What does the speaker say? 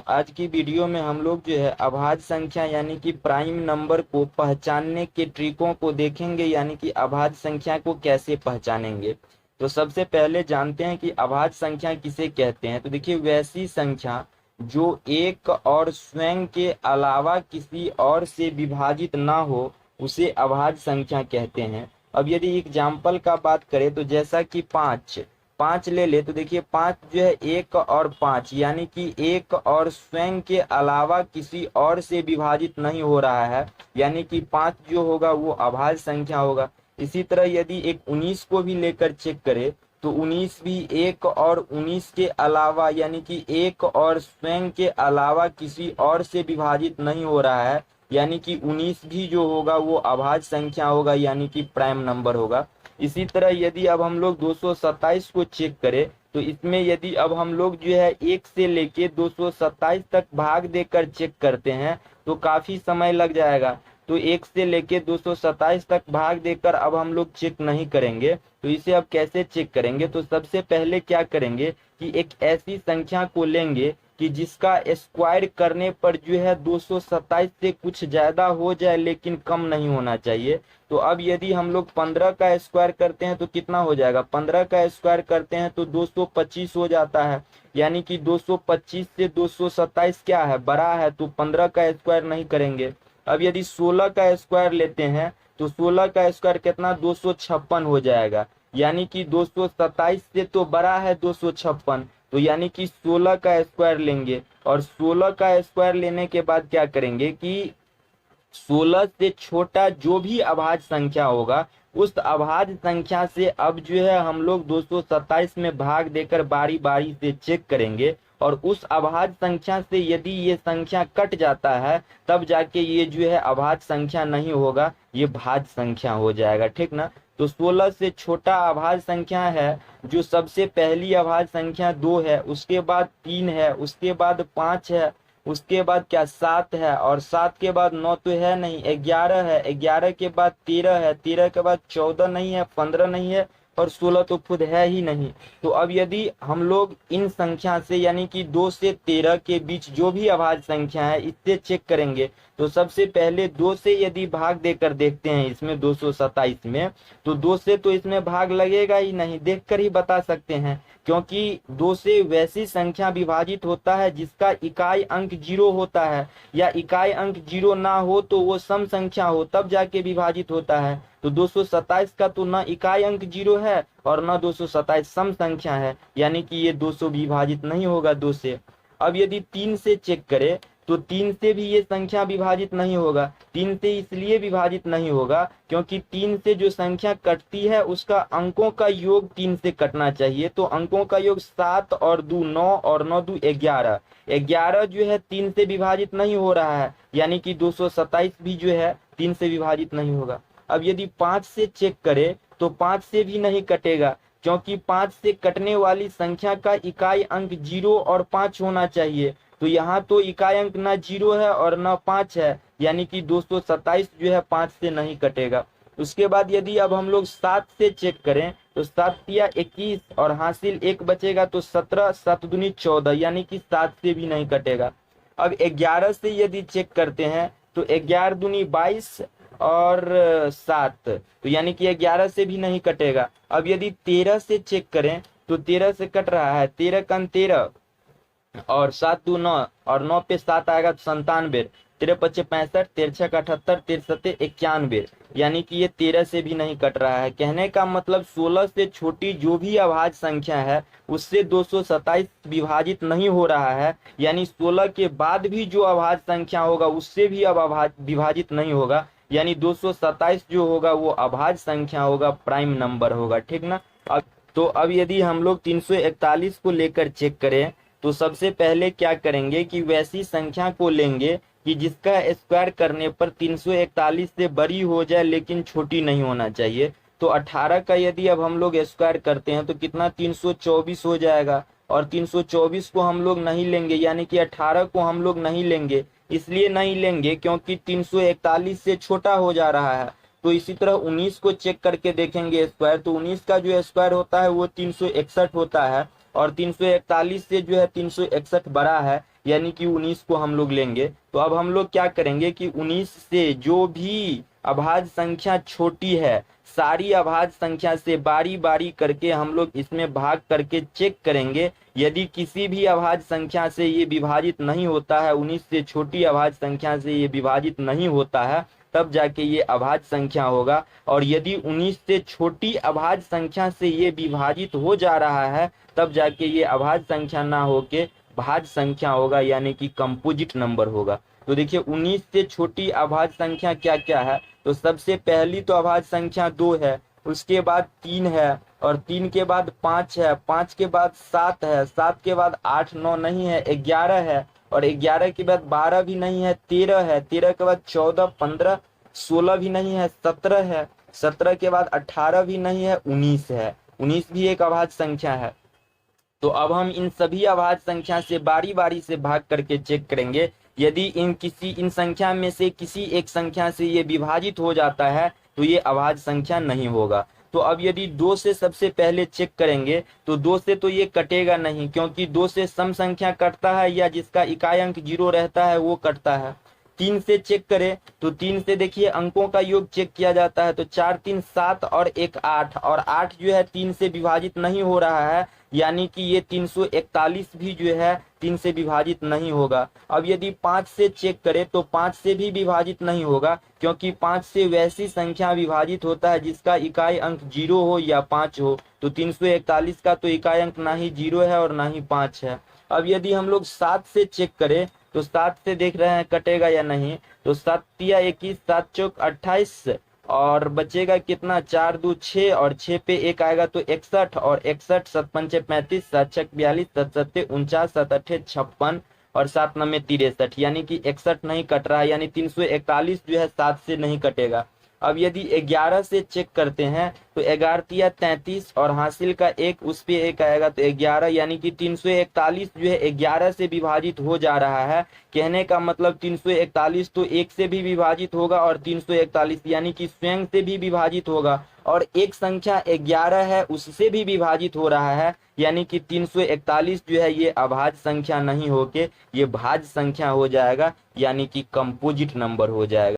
आज की वीडियो में हम लोग जो है अभाज्य संख्या यानी कि प्राइम नंबर को पहचानने के ट्रिकों को देखेंगे, यानी कि अभाज्य संख्या को कैसे पहचानेंगे। तो सबसे पहले जानते हैं कि अभाज्य संख्या किसे कहते हैं। तो देखिए, वैसी संख्या जो एक और स्वयं के अलावा किसी और से विभाजित ना हो उसे अभाज्य संख्या कहते हैं। अब यदि एग्जाम्पल का बात करें तो जैसा कि पाँच ले ले, तो देखिए पाँच जो है एक और पाँच यानी कि एक और स्वयं के अलावा किसी और से विभाजित नहीं हो रहा है, यानी कि पाँच जो होगा वो अभाज्य संख्या होगा। इसी तरह यदि एक 19 को भी लेकर चेक करें तो 19 भी एक और 19 के अलावा यानी कि एक और स्वयं के अलावा किसी और से विभाजित नहीं हो रहा है, यानी कि 19 भी जो होगा वो अभाज्य संख्या होगा, यानी कि प्राइम नंबर होगा। इसी तरह यदि अब हम लोग 227 को चेक करें तो इसमें यदि अब हम लोग जो है 1 से लेके 227 तक भाग देकर चेक करते हैं तो काफी समय लग जाएगा। तो 1 से लेके 227 तक भाग देकर अब हम लोग चेक नहीं करेंगे। तो इसे अब कैसे चेक करेंगे, तो सबसे पहले क्या करेंगे कि एक ऐसी संख्या को लेंगे कि जिसका स्क्वायर करने पर जो है 227 से कुछ ज्यादा हो जाए लेकिन कम नहीं होना चाहिए। तो अब यदि हम लोग 15 का स्क्वायर करते हैं तो कितना हो जाएगा, 15 का स्क्वायर करते हैं तो 225 हो जाता है, यानी कि 225 से 227 क्या है, बड़ा है, तो 15 का स्क्वायर नहीं करेंगे। अब यदि 16 का स्क्वायर लेते हैं तो 16 का स्क्वायर कितना, 256 हो जाएगा, यानी कि 227 से तो बड़ा है 256, तो यानी कि 16 का स्क्वायर लेंगे। और 16 का स्क्वायर लेने के बाद क्या करेंगे कि 16 से छोटा जो भी अभाज्य संख्या होगा उस अभाज्य संख्या से अब जो है हम लोग 227 में भाग देकर बारी बारी से चेक करेंगे, और उस अभाज्य संख्या से यदि ये संख्या कट जाता है तब जाके ये जो है अभाज्य संख्या नहीं होगा, ये भाज्य संख्या हो जाएगा, ठीक ना। तो 16 से छोटा अभाज्य संख्या है जो सबसे पहली अभाज्य संख्या 2 है, उसके बाद 3 है, उसके बाद 5 है, उसके बाद क्या 7 है, और 7 के बाद 9 तो है नहीं, 11 है, 11 के बाद 13 है, 13 के बाद 14 नहीं है, 15 नहीं है, और 16 तो खुद है ही नहीं। तो अब यदि हम लोग इन संख्या से यानी कि 2 से 13 के बीच जो भी अभाज्य संख्या है इससे चेक करेंगे, तो सबसे पहले 2 से यदि भाग देकर देखते हैं इसमें 227 में, तो 2 से तो इसमें भाग लगेगा ही नहीं, देखकर ही बता सकते हैं, क्योंकि 2 से वैसी संख्या विभाजित होता है जिसका इकाई अंक 0 होता है, या इकाई अंक 0 ना हो तो वो सम संख्या हो तब जाके विभाजित होता है। तो 227 का तो ना इकाई अंक 0 है और ना 227 सम संख्या है, यानी कि ये 200 विभाजित नहीं होगा 2 से। अब यदि 3 से चेक करें तो 3 से भी ये संख्या विभाजित नहीं होगा। 3 से इसलिए विभाजित नहीं होगा क्योंकि 3 से जो संख्या कटती है उसका अंकों का योग 3 से कटना चाहिए। तो अंकों का योग 7 और 2 9 और 9 2 11, 11 जो है 3 से विभाजित नहीं हो रहा है, यानी कि 227 भी जो है 3 से विभाजित नहीं होगा। अब यदि 5 से चेक करें तो 5 से भी नहीं कटेगा, क्योंकि 5 से कटने वाली संख्या का इकाई अंक 0 और 5 होना चाहिए। तो यहाँ तो इकाई अंक ना 0 है और ना 5 है, यानी कि 227 जो है 5 से नहीं कटेगा। उसके बाद यदि अब हम लोग 7 से चेक करें तो 7 या 21 और हासिल 1 बचेगा, तो 17 7 दूनी 14, यानी कि 7 से भी नहीं कटेगा। अब 11 से यदि चेक करते हैं तो 11 दूनी 22 और 7, तो यानी कि 11 से भी नहीं कटेगा। अब यदि 13 से चेक करें तो 13 से कट रहा है, 13 कम 13 और 7 2 9 और 9 पे 7 आएगा तो 97, 13 पच्चे 65, 13 छक 78, 13 सत्ते 91, यानी कि ये 13 से भी नहीं कट रहा है। कहने का मतलब 16 से छोटी जो भी अभाज्य संख्या है उससे 227 विभाजित नहीं हो रहा है, यानी 16 के बाद भी जो अभाज्य संख्या होगा उससे भी अब विभाजित नहीं होगा, यानी 227 जो होगा वो अभाज्य संख्या होगा, प्राइम नंबर होगा, ठीक ना। अब यदि हम लोग 341 को लेकर चेक करें तो सबसे पहले क्या करेंगे कि वैसी संख्या को लेंगे कि जिसका स्क्वायर करने पर 341 से बड़ी हो जाए लेकिन छोटी नहीं होना चाहिए। तो 18 का यदि अब हम लोग स्क्वायर करते हैं तो कितना 324 हो जाएगा, और 324 को हम लोग नहीं लेंगे, यानी कि 18 को हम लोग नहीं लेंगे। इसलिए नहीं लेंगे क्योंकि 341 से छोटा हो जा रहा है। तो इसी तरह 19 को चेक करके देखेंगे स्क्वायर, तो 19 का जो स्क्वायर होता है वो 361 होता है, और 341 से जो है 361 बड़ा है, यानी कि 19 को हम लोग लेंगे। तो अब हम लोग क्या करेंगे कि 19 से जो भी अभाज्य संख्या छोटी है, सारी अभाज्य संख्या से बारी बारी करके हम लोग इसमें भाग करके चेक करेंगे। यदि किसी भी अभाज्य संख्या से ये विभाजित नहीं होता है, 19 से छोटी अभाज्य संख्या से ये विभाजित नहीं होता है, तब जाके ये अभाज्य संख्या होगा। और यदि 19 से छोटी अभाज्य संख्या से ये विभाजित हो जा रहा है, तब जाके ये अभाज्य संख्या ना होके भाज्य संख्या होगा, यानी कि कंपोजिट नंबर होगा। तो देखिए 19 से छोटी अभाज्य संख्या क्या क्या है। तो सबसे पहली तो अभाज्य संख्या 2 है, उसके बाद 3 है, और 3 के बाद 5 है, 5 के बाद 7 है, 7 के बाद 8 9 नहीं है, 11 है, और 11 के बाद 12 भी नहीं है, 13 है, 13 के बाद 14 15 16 भी नहीं है, 17 है, 17 के बाद 18 भी नहीं है, 19 है, 19 भी एक अभाज्य संख्या है। तो अब हम इन सभी अभाज्य संख्या से बारी बारी से भाग करके चेक करेंगे। यदि इन संख्या में से किसी एक संख्या से ये विभाजित हो जाता है तो ये अभाज्य संख्या नहीं होगा। तो अब यदि 2 से सबसे पहले चेक करेंगे तो 2 से तो ये कटेगा नहीं, क्योंकि 2 से सम संख्या कटता है या जिसका इकाई अंक 0 रहता है वो कटता है। 3 से चेक करें तो 3 से देखिए अंकों का योग चेक किया जाता है, तो 4 3 7 और 1 8, और 8 जो है 3 से विभाजित नहीं हो रहा है, यानी कि ये 341 भी जो है 3 से विभाजित नहीं होगा। अब यदि 5 से चेक करें तो 5 से भी विभाजित नहीं होगा, क्योंकि 5 से वैसी संख्या विभाजित होता है जिसका इकाई अंक 0 हो या 5 हो। तो 341 का तो इकाई अंक ना ही 0 है और ना ही 5 है। अब यदि हम लोग 7 से चेक करें तो 7 से देख रहे हैं कटेगा या नहीं। तो 7 तिया 21, 7 चौक 28, और बचेगा कितना, 4 2 6, और 6 पे 1 आएगा तो 61, और 61 7 5 35, 7 6 42, 7 7 49, 7 8 56, और 7 9 63, यानी कि 61 नहीं कट रहा है, यानी 341 जो है 7 से नहीं कटेगा। अब यदि 11 से चेक करते हैं तो 11 तिया 33, और हासिल का 1 उस पे 1 आएगा तो 11, यानी कि 341 जो है 11 से विभाजित हो जा रहा है। कहने का मतलब 341 तो 1 से भी विभाजित होगा, और 341 यानी कि स्वयं से भी विभाजित होगा, और एक संख्या 11 है उससे भी विभाजित हो रहा है, यानी कि 341 जो है ये अभाज्य संख्या नहीं होके ये भाज्य संख्या हो जाएगा, यानी कि कंपोजिट नंबर हो जाएगा।